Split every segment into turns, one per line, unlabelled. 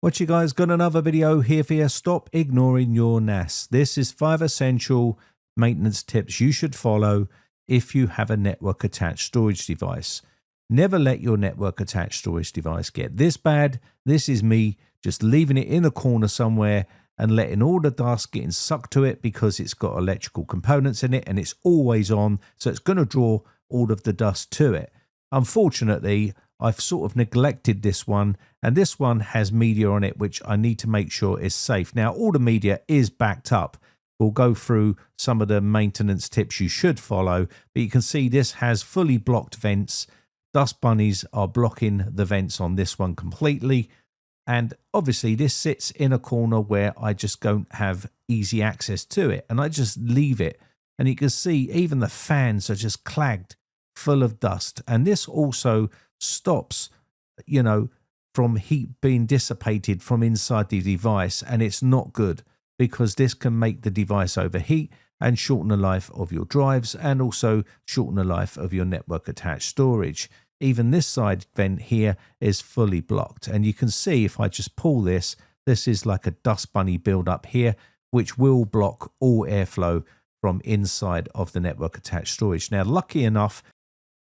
What you guys, got another video here for you. Stop ignoring your NAS. This is 5 essential maintenance tips you should follow if you have a network attached storage device. Never let your network attached storage device get this bad. This is me just leaving it in a corner somewhere and letting all the dust getting sucked to it because it's got electrical components in it and it's always on. So it's going to draw all of the dust to it. Unfortunately, I've sort of neglected this one, and this one has media on it which I need to make sure is safe. Now, all the media is backed up. We'll go through some of the maintenance tips you should follow, but you can see this has fully blocked vents. Dust bunnies are blocking the vents on this one completely, and obviously this sits in a corner where I just don't have easy access to it, and I just leave it, and you can see even the fans are just clagged full of dust, and this also stops, from heat being dissipated from inside the device, and it's not good because this can make the device overheat and shorten the life of your drives and also shorten the life of your network attached storage. Even this side vent here is fully blocked, and you can see if I just pull this, this is like a dust bunny build up here which will block all airflow from inside of the network attached storage. Now, lucky enough,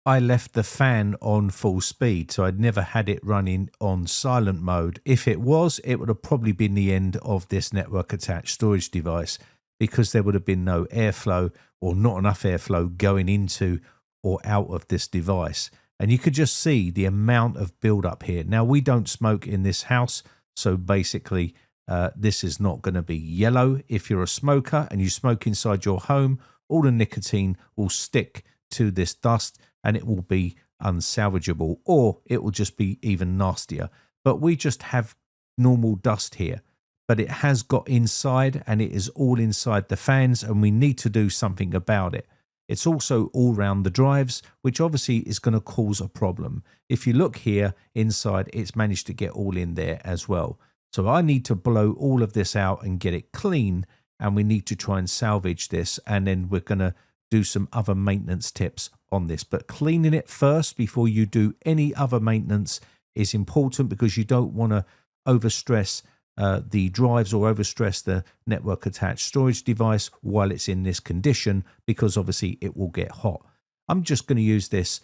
I left the fan on full speed, so I'd never had it running on silent mode. If it was, it would have probably been the end of this network attached storage device because there would have been no airflow or not enough airflow going into or out of this device. And you could just see the amount of buildup here. Now, we don't smoke in this house, so basically this is not going to be yellow. If you're a smoker and you smoke inside your home, all the nicotine will stick to this dust and it will be unsalvageable, or it will just be even nastier. But we just have normal dust here, but it has got inside and it is all inside the fans, and we need to do something about it. It's also all around the drives, which obviously is going to cause a problem. If you look here inside, it's managed to get all in there as well. So I need to blow all of this out and get it clean, and we need to try and salvage this, and then we're going to do some other maintenance tips on this. But cleaning it first before you do any other maintenance is important because you don't want to overstress the drives or overstress the network attached storage device while it's in this condition, because obviously it will get hot. I'm just going to use this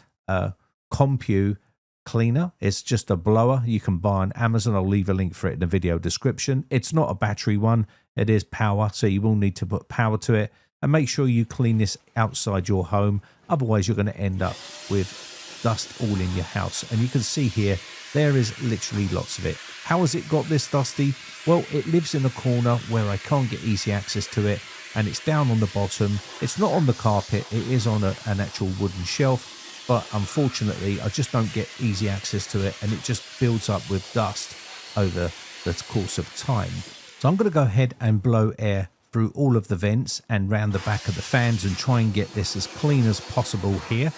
Compu cleaner. It's just a blower you can buy on Amazon. I'll leave a link for it in the video description. It's not a battery one, it is power, so you will need to put power to it. And make sure you clean this outside your home, otherwise you're going to end up with dust all in your house. And you can see here, there is literally lots of it. How has it got this dusty? Well, it lives in a corner where I can't get easy access to it, and it's down on the bottom. It's not on the carpet, it is on an actual wooden shelf, but unfortunately I just don't get easy access to it, and it just builds up with dust over the course of time. So I'm going to go ahead and blow air through all of the vents and round the back of the fans and try and get this as clean as possible here.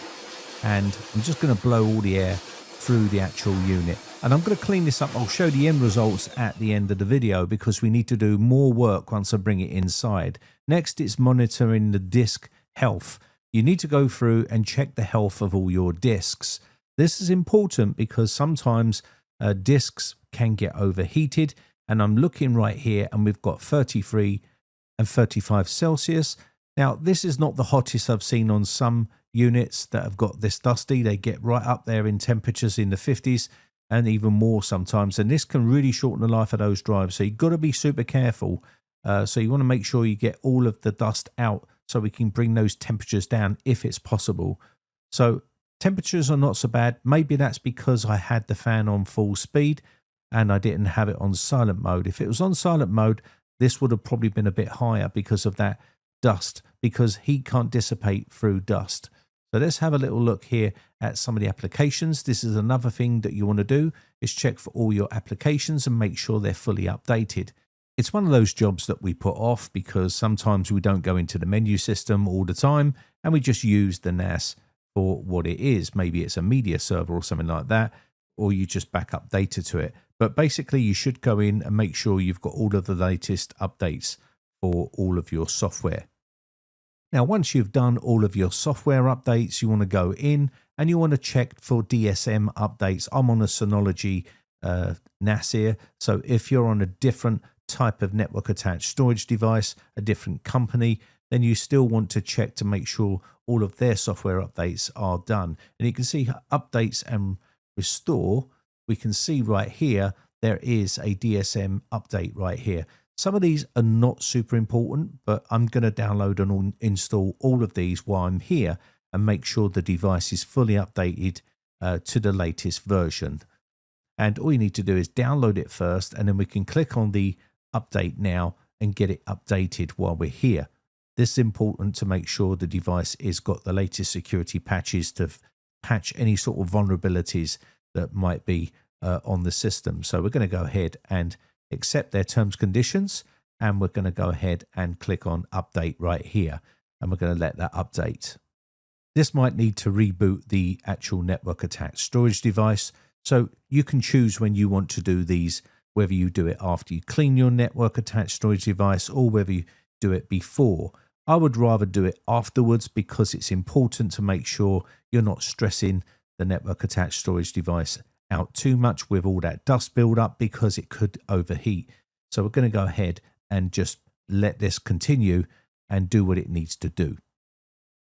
And I'm just going to blow all the air through the actual unit, and I'm going to clean this up. I'll show the end results at the end of the video because we need to do more work once I bring it inside. Next, it's monitoring the disk health. You need to go through and check the health of all your disks. This is important because sometimes disks can get overheated, and I'm looking right here and we've got 33 and 35 Celsius. Now, this is not the hottest I've seen on some units that have got this dusty. They get right up there in temperatures in the 50s and even more sometimes. And this can really shorten the life of those drives. So you've got to be super careful. So you want to make sure you get all of the dust out so we can bring those temperatures down if it's possible. So temperatures are not so bad. Maybe that's because I had the fan on full speed and I didn't have it on silent mode. If it was on silent mode, this would have probably been a bit higher because of that dust, because heat can't dissipate through dust. So let's have a little look here at some of the applications. This is another thing that you want to do, is check for all your applications and make sure they're fully updated. It's one of those jobs that we put off because sometimes we don't go into the menu system all the time and we just use the NAS for what it is. Maybe it's a media server or something like that, or you just back up data to it. But basically you should go in and make sure you've got all of the latest updates for all of your software. Now, once you've done all of your software updates, you want to go in and you want to check for DSM updates. I'm on a Synology NAS here. So if you're on a different type of network attached storage device, a different company, then you still want to check to make sure all of their software updates are done. And you can see updates and restore. We can see right here, there is a DSM update right here. Some of these are not super important, but I'm going to download and install all of these while I'm here and make sure the device is fully updated to the latest version. And all you need to do is download it first, and then we can click on the update now and get it updated while we're here. This is important to make sure the device has got the latest security patches to patch any sort of vulnerabilities that might be on the system. So we're going to go ahead and accept their terms and conditions, and we're going to go ahead and click on update right here, and we're going to let that update. This might need to reboot the actual network attached storage device, so you can choose when you want to do these, whether you do it after you clean your network attached storage device or whether you do it before. I would rather do it afterwards because it's important to make sure you're not stressing the network attached storage device out too much with all that dust build up, because it could overheat. So we're going to go ahead and just let this continue and do what it needs to do.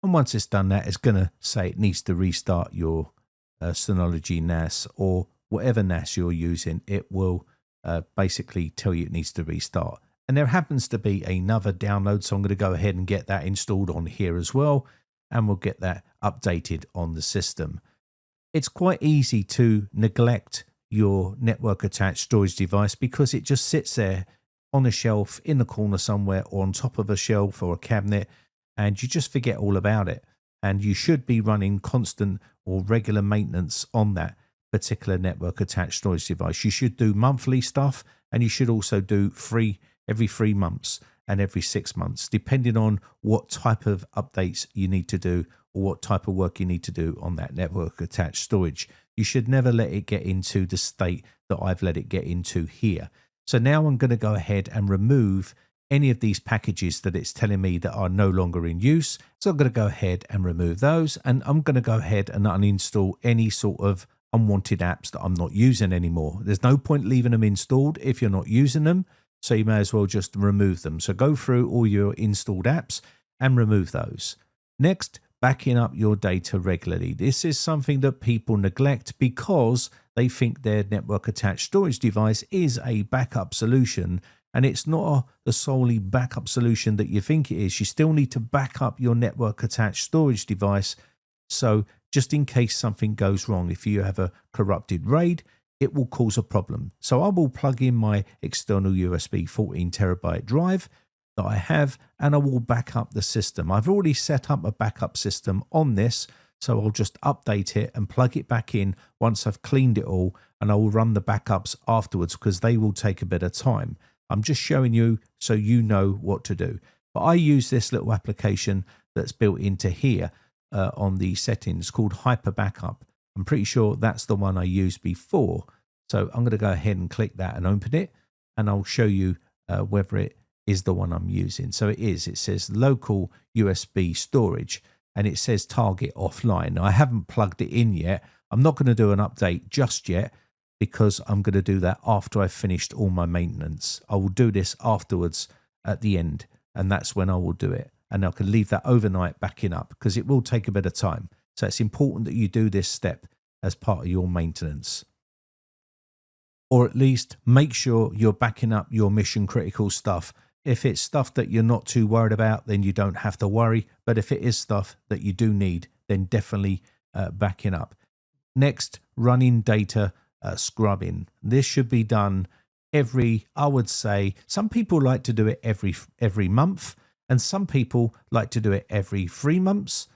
And once it's done that, it's going to say it needs to restart your Synology NAS or whatever NAS you're using. It will basically tell you it needs to restart. And there happens to be another download, so I'm going to go ahead and get that installed on here as well, and we'll get that updated on the system. It's quite easy to neglect your network attached storage device because it just sits there on a shelf in the corner somewhere or on top of a shelf or a cabinet, and you just forget all about it. And you should be running constant or regular maintenance on that particular network attached storage device. You should do monthly stuff, and you should also do every 3 months and every 6 months, depending on what type of updates you need to do or what type of work you need to do on that network attached storage. You should never let it get into the state that I've let it get into here. So now I'm going to go ahead and remove any of these packages that it's telling me that are no longer in use. So I'm going to go ahead and remove those, and I'm going to go ahead and uninstall any sort of unwanted apps that I'm not using anymore. There's no point leaving them installed if you're not using them, so you may as well just remove them. So go through all your installed apps and remove those. Next, backing up your data regularly. This is something that people neglect because they think their network attached storage device is a backup solution, and it's not the solely backup solution that you think it is. You still need to back up your network attached storage device, so just in case something goes wrong, if you have a corrupted RAID, it will cause a problem. So I will plug in my external USB 14 terabyte drive that I have, and I will back up the system. I've already set up a backup system on this, so I'll just update it and plug it back in once I've cleaned it all, and I will run the backups afterwards because they will take a bit of time. I'm just showing you so you know what to do. But I use this little application that's built into here on the settings called Hyper Backup. I'm pretty sure that's the one I used before. So I'm going to go ahead and click that and open it, and I'll show you whether it is the one I'm using. So it is. It says local USB storage, and it says target offline. Now, I haven't plugged it in yet. I'm not going to do an update just yet because I'm going to do that after I've finished all my maintenance. I will do this afterwards at the end, and that's when I will do it. And I can leave that overnight backing up because it will take a bit of time. So it's important that you do this step as part of your maintenance. Or at least make sure you're backing up your mission critical stuff. If it's stuff that you're not too worried about, then you don't have to worry. But if it is stuff that you do need, then definitely backing up. Next, running data scrubbing. This should be done I would say, some people like to do it every month, and some people like to do it every 3 months,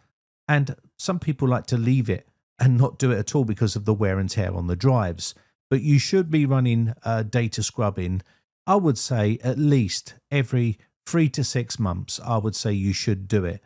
and some people like to leave it and not do it at all because of the wear and tear on the drives. But you should be running data scrubbing, I would say, at least every 3 to 6 months. I would say you should do it.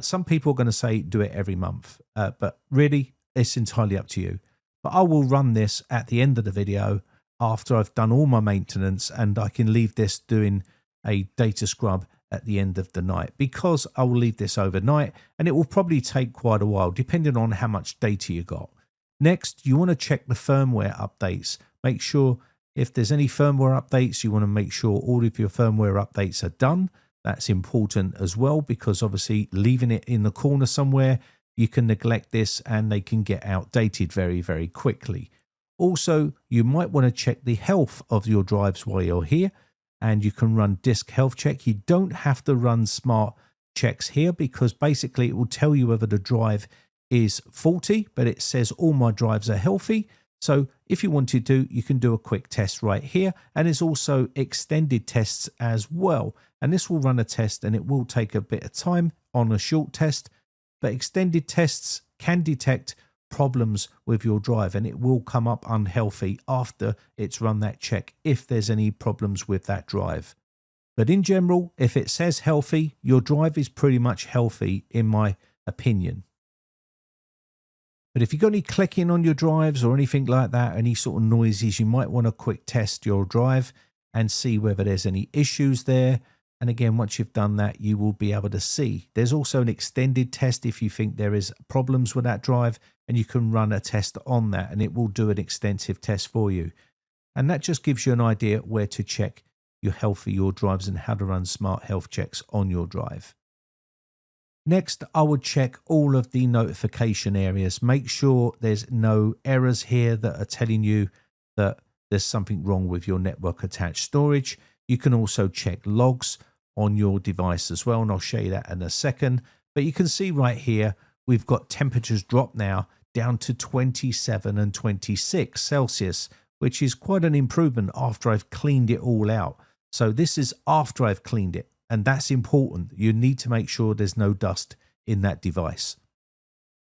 Some people are going to say do it every month, but really, it's entirely up to you. But I will run this at the end of the video after I've done all my maintenance, and I can leave this doing a data scrub at the end of the night because I will leave this overnight, and it will probably take quite a while depending on how much data you got. Next, you want to check the firmware updates Make sure if there's any firmware updates, you want to make sure all of your firmware updates are done. That's important as well, because obviously leaving it in the corner somewhere, you can neglect this and they can get outdated very, very quickly. Also, you might want to check the health of your drives while you're here, and you can run disk health check. You don't have to run smart checks here because basically it will tell you whether the drive is faulty, but it says all my drives are healthy. So if you wanted to, you can do a quick test right here. And there's also extended tests as well. And this will run a test and it will take a bit of time on a short test, but extended tests can detect problems with your drive and it will come up unhealthy after it's run that check if there's any problems with that drive. But in general, if it says healthy, your drive is pretty much healthy in my opinion. But if you've got any clicking on your drives or anything like that, any sort of noises, you might want to quick test your drive and see whether there's any issues there. And again, once you've done that, you will be able to see. There's also an extended test if you think there is problems with that drive, and you can run a test on that and it will do an extensive test for you. And that just gives you an idea where to check your health of your drives and how to run smart health checks on your drive. Next, I would check all of the notification areas. Make sure there's no errors here that are telling you that there's something wrong with your network attached storage. You can also check logs on your device as well, and I'll show you that in a second. But you can see right here, we've got temperatures drop now down to 27 and 26 Celsius, which is quite an improvement after I've cleaned it all out. So this is after I've cleaned it. And that's important. You need to make sure there's no dust in that device.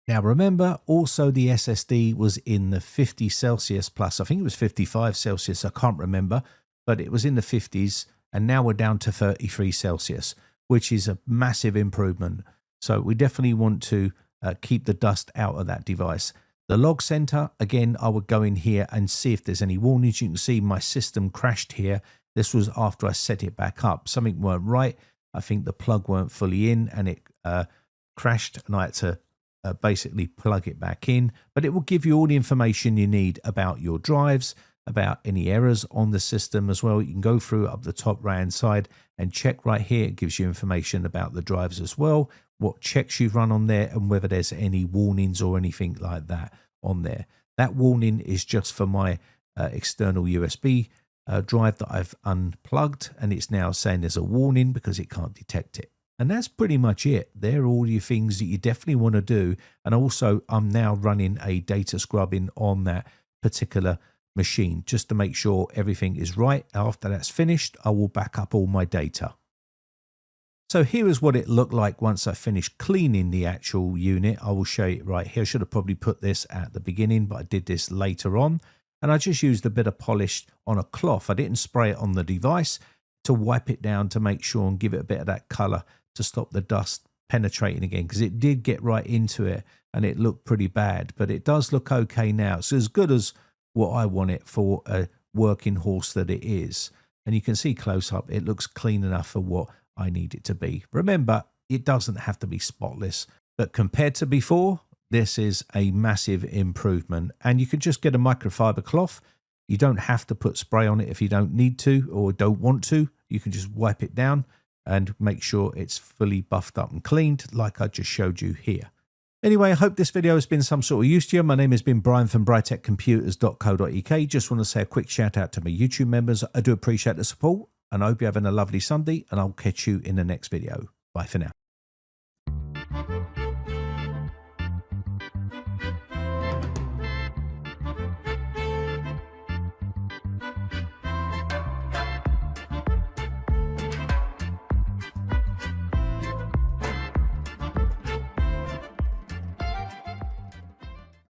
Now remember, also the SSD was in the 50 Celsius plus. I think it was 55 Celsius. I can't remember, but it was in the 50s. And now we're down to 33 Celsius, which is a massive improvement. So we definitely want to keep the dust out of that device. The log center, again, I would go in here and see if there's any warnings. You can see my system crashed here. This was after I set it back up. Something weren't right. I think the plug weren't fully in and it crashed and I had to basically plug it back in. But it will give you all the information you need about your drives, about any errors on the system as well. You can go through up the top right hand side and check right here. It gives you information about the drives as well, what checks you've run on there and whether there's any warnings or anything like that on there. That warning is just for my external USB drive that I've unplugged, and it's now saying there's a warning because it can't detect it. And that's pretty much it. They're all your things that you definitely want to do. And also I'm now running a data scrubbing on that particular machine just to make sure everything is right. After that's finished, I will back up all my data. So here is what it looked like once I finished cleaning the actual unit. I will show you it right here. I should have probably put this at the beginning, but I did this later on. And I just used a bit of polish on a cloth. I didn't spray it on the device to wipe it down to make sure and give it a bit of that color to stop the dust penetrating again, because it did get right into it and it looked pretty bad, but it does look okay now. It's as good as what I want it for a working horse that it is. And you can see close up, it looks clean enough for what I need it to be. Remember, it doesn't have to be spotless, but compared to before, this is a massive improvement. And you can just get a microfiber cloth. You don't have to put spray on it if you don't need to or don't want to. You can just wipe it down and make sure it's fully buffed up and cleaned like I just showed you here. Anyway, I hope this video has been some sort of use to you. My name has been Brian from briteccomputers.co.uk. Just want to say a quick shout out to my YouTube members. I do appreciate the support and I hope you're having a lovely Sunday, and I'll catch you in the next video. Bye for now.